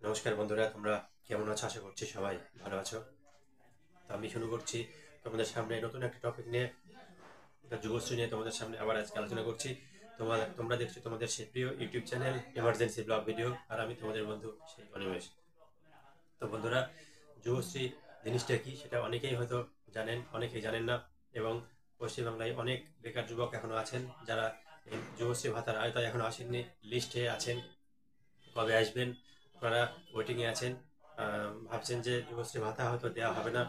নমস্কার বন্ধুরা, তোমরা কেমন আছো? আশা করছি সবাই ভালো আছো। তো আমি শুরু করছি তোমাদের সামনে নতুন একটা টপিক নিয়ে, একটা যুবশ্রী নিয়ে তোমাদের সামনে আবার আজকে আলোচনা করছি। তোমরা দেখছো তোমাদের সেই প্রিয় YouTube channel emergency blog video, আর আমি তোমাদের বন্ধু সেই অনিমেষ। তো বন্ধুরা, যুবশ্রী জিনিসটা কি সেটা অনেকেই হয়তো জানেন, অনেকেই জানেন না। এবং পশ্চিমবাংলায় অনেক বেকার যুবক এখনো আছেন যারা এই যুবশ্রী ভাতার আওতায় এখনো আসেননি, লিস্টে আছেন। কবে আসবেন আপনারা ওয়েটিংয়ে আছেন। ভাবছেন যে যুবশ্রী ভাতা হয়তো দেওয়া হবে না।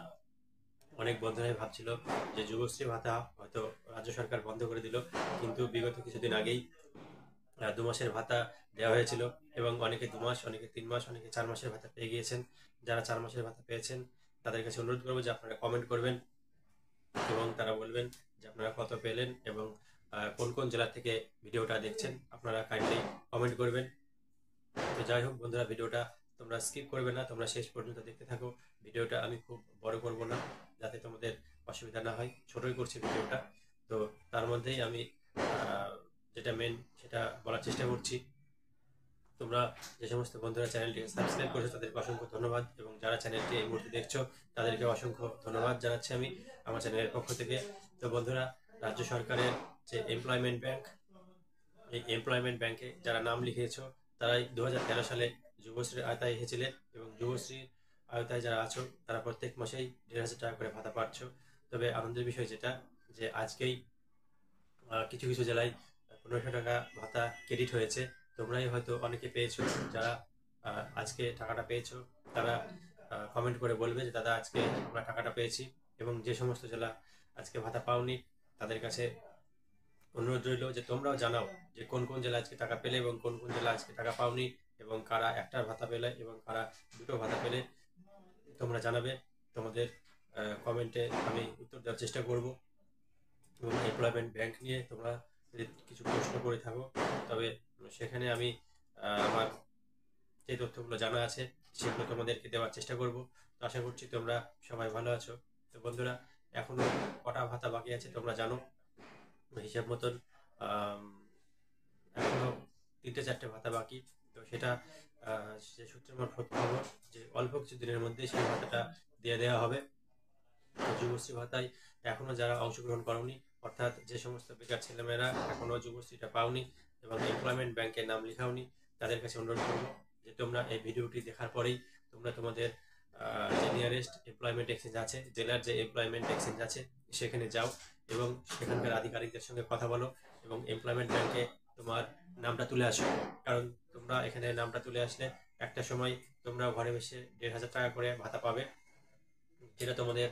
অনেক বন্ধুরাই ভাবছিল যে যুবশ্রী ভাতা হয়তো রাজ্য সরকার বন্ধ করে দিল, কিন্তু বিগত কিছুদিন আগেই 2 মাসের ভাতা দেওয়া হয়েছিল। এবং অনেকে 2 মাস, অনেকে 3 মাস, অনেকে 4 মাসের ভাতা পেয়ে গিয়েছেন। যারা 4 মাসের ভাতা পেয়েছেন তাদের কাছে অনুরোধ করবো যে আপনারা কমেন্ট করবেন এবং তারা বলবেন যে আপনারা কত পেলেন এবং কোন কোন জেলা থেকে ভিডিওটা দেখছেন আপনারা কাইন্ডলি কমেন্ট করবেন। তো যাই হোক বন্ধুরা, ভিডিওটা তোমরা স্কিপ করবে না, তোমরা শেষ পর্যন্ত দেখতে থাকো। ভিডিওটা আমি খুব বড় করব না, যাতে তোমাদের অসুবিধা না হয়, ছোটই করছি ভিডিওটা। তো তার মধ্যেই আমি আহ, যেটা মেন সেটা বলার চেষ্টা করছি। তোমরা যে সমস্ত বন্ধুরা চ্যানেলটিকে সাবস্ক্রাইব করেছো তাদেরকে অসংখ্য ধন্যবাদ, এবং যারা চ্যানেলটি এই মুহূর্তে দেখছো তাদেরকে অসংখ্য ধন্যবাদ জানাচ্ছি আমি আমার চ্যানেলের পক্ষ থেকে। তো বন্ধুরা, রাজ্য সরকারের যে এমপ্লয়মেন্ট ব্যাংক, এই এমপ্লয়মেন্ট ব্যাংকে যারা নাম লিখিয়েছো তারাই 2013 সালে যুবশ্রীর আওতায় এসেছিলেন, এবং যুবশ্রীর আওতায় যারা আছো তারা প্রত্যেক মাসেই 1,500 টাকা করে ভাতা পাচ্ছ। তবে আনন্দের বিষয় যেটা, যে আজকেই কিছু কিছু জেলায় 1,500 টাকা ভাতা ক্রেডিট হয়েছে। তোমরাই হয়তো অনেকে পেয়েছো। যারা আজকে টাকাটা পেয়েছো তারা কমেন্ট করে বলবে যে দাদা আজকে আমরা টাকাটা পেয়েছি। এবং যে সমস্ত জেলা আজকে ভাতা পাওনি তাদের কাছে অনুরোধ রইল যে তোমরাও জানাও যে কোন কোন জেলা আজকে টাকা পেলে এবং কোন কোন জেলা আজকে টাকা পাওনি, এবং কারা একটা ভাতা পেলে এবং কারা দুটো ভাতা পেলে তোমরা জানাবে। তোমাদের কমেন্টে আমি উত্তর দেওয়ার চেষ্টা করব। এবং এমপ্লয়মেন্ট ব্যাংক নিয়ে তোমরা যদি কিছু প্রশ্ন করে থাকো তবে সেখানে আমি আমার যে তথ্যগুলো জানা আছে সেগুলো তোমাদেরকে দেওয়ার চেষ্টা করব। তো আশা করছি তোমরা সবাই ভালো আছো। তো বন্ধুরা, এখনো কটা ভাতা বাকি আছে তোমরা জানো? হিসাব মতন আম, এখনো 3-4টে ভাতা বাকি। তো সেটা সে সূত্রে মারফত খবর যে অল্প কিছু দিনের মধ্যে সেই ভাতাটা দিয়ে দেওয়া হবে। তো যুবশ্রী ভাতায় এখনো যারা অংশগ্রহণ করনি, অর্থাৎ যে সমস্ত বেকার ছেলেমেয়েরা এখনো যুবশ্রীটা পাওনি এবং এমপ্লয়মেন্ট ব্যাংকে নাম লেখাওনি, তাদের কাছে অনুরোধ করবো যে তোমরা এই ভিডিওটি দেখার পরেই তোমরা তোমাদের যে নিয়ারেস্ট এমপ্লয়মেন্ট এক্সচেঞ্জ আছে, জেলার যে এমপ্লয়মেন্ট এক্সচেঞ্জ আছে সেখানে যাও এবং সেখানকার আধিকারিকদের সঙ্গে কথা বলো এবং এমপ্লয়মেন্ট ব্যাংকে তোমার নামটা তুলে আসো। কারণ তোমরা এখানে নামটা তুলে আসলে একটা সময় তোমরা ঘরে বসে 1,500 টাকা করে ভাতা পাবে, যেটা তোমাদের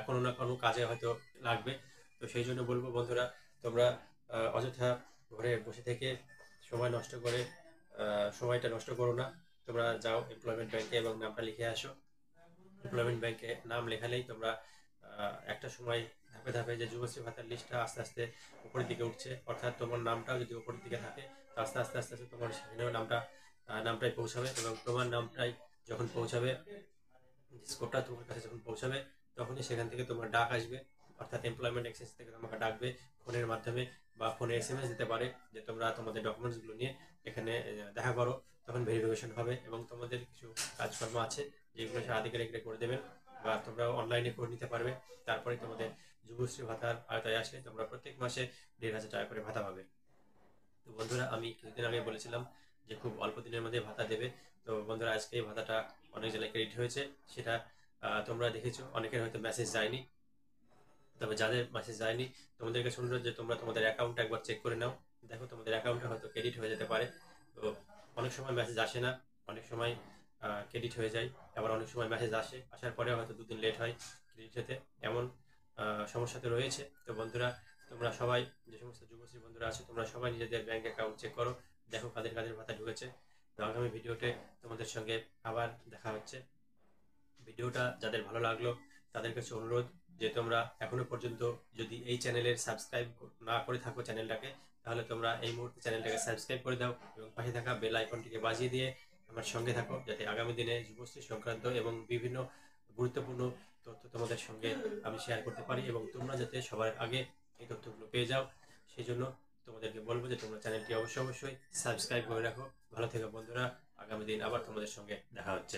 কোনো না কোনো কাজে হয়তো লাগবে। তো সেই জন্য বলবো বন্ধুরা, তোমরা অযথা ঘরে বসে থেকে সময় নষ্ট করে সময়টা নষ্ট করো না। তোমরা যাও এমপ্লয়মেন্ট ব্যাংকে এবং নামটা লিখে আসো। এমপ্লয়মেন্ট ব্যাংকে নাম লেখালেই তোমরা একটা সময় ধাপে ধাপে যে যুবশ্রী ভাতার লিস্টটা আস্তে আস্তে উপরের দিকে উঠছে, অর্থাৎ তোমার নামটাও যদি উপরের দিকে থাকে তো আস্তে আস্তে আস্তে আস্তে তোমার সেখানেও নামটাই পৌঁছাবে। এবং তোমার নামটাই যখন পৌঁছাবে, স্কোরটা তোমার কাছে যখন পৌঁছাবে, তখনই সেখান থেকে তোমার ডাক আসবে, অর্থাৎ এমপ্লয়মেন্ট এক্সচেঞ্জ থেকে তোমাকে ডাকবে ফোনের মাধ্যমে, বা ফোনে এসএমএস দিতে পারে যে তোমরা তোমাদের ডকুমেন্টসগুলো নিয়ে এখানে দেখা করো। তখন ভেরিফিকেশন হবে এবং তোমাদের কিছু কাজকর্ম আছে যেগুলো সে আধিকারিকরা করে দেবেন, বা তোমরা অনলাইনে করে নিতে পারবে। তারপরে তোমাদের যুবশ্রী ভাতার আওতায় আসলে তোমরা প্রত্যেক মাসে 1,500 টাকা করে ভাতা পাবে। তো বন্ধুরা, আমি কিছুদিন আগে বলেছিলাম যে খুব অল্প দিনের মধ্যে ভাতা দেবে। তো বন্ধুরা, আজকে এই ভাতাটা অনেক জেলায় ক্রেডিট হয়েছে। সেটা তোমরা দেখেছো, অনেকের হয়তো মেসেজ যায়নি। তবে যাদের মেসেজ যায়নি তোমাদের কাছে অনুরোধ যে তোমরা তোমাদের অ্যাকাউন্টটা একবার চেক করে নাও। দেখো তোমাদের অ্যাকাউন্টে হয়তো ক্রেডিট হয়ে যেতে পারে। তো অনেক সময় মেসেজ আসে না, অনেক সময় ক্রেডিট হয়ে যায়, আবার অনেক সময় মেসেজ আসে, আসার পরে হয়তো 2 দিন লেট হয় ক্রেডিট হতে। এমন সমস্যা তো রয়েছে। তো বন্ধুরা, তোমরা সবাই, যে সমস্ত যুবশ্রী বন্ধুরা আছে, তোমরা সবাই নিজেদের ব্যাংক অ্যাকাউন্ট চেক করো, দেখো কাদের কাদের ভাতা ঢুকেছে। তো আগামী ভিডিওতে তোমাদের সঙ্গে আবার দেখা হচ্ছে। ভিডিওটা যাদের ভালো লাগলো তাদের কাছে অনুরোধ যে তোমরা এখনো পর্যন্ত যদি এই চ্যানেলের সাবস্ক্রাইব না করে থাকো চ্যানেলটাকে, তাহলে তোমরা এই মুহূর্তে চ্যানেলটাকে সাবস্ক্রাইব করে দাও এবং পাশে থাকা বেল আইকনটিকে বাজিয়ে দিয়ে আমার সঙ্গে থাকো, যাতে আগামী দিনে যুবশ্রী সংক্রান্ত এবং বিভিন্ন গুরুত্বপূর্ণ তথ্য তোমাদের সঙ্গে আমি শেয়ার করতে পারি এবং তোমরা যাতে সবার আগে এই তথ্যগুলো পেয়ে যাও। সেই জন্য তোমাদেরকে বলবো যে তোমরা চ্যানেলটি অবশ্যই সাবস্ক্রাইব করে রাখো। ভালো থেকো বন্ধুরা। আগামী দিন আবার তোমাদের সঙ্গে দেখা হচ্ছে।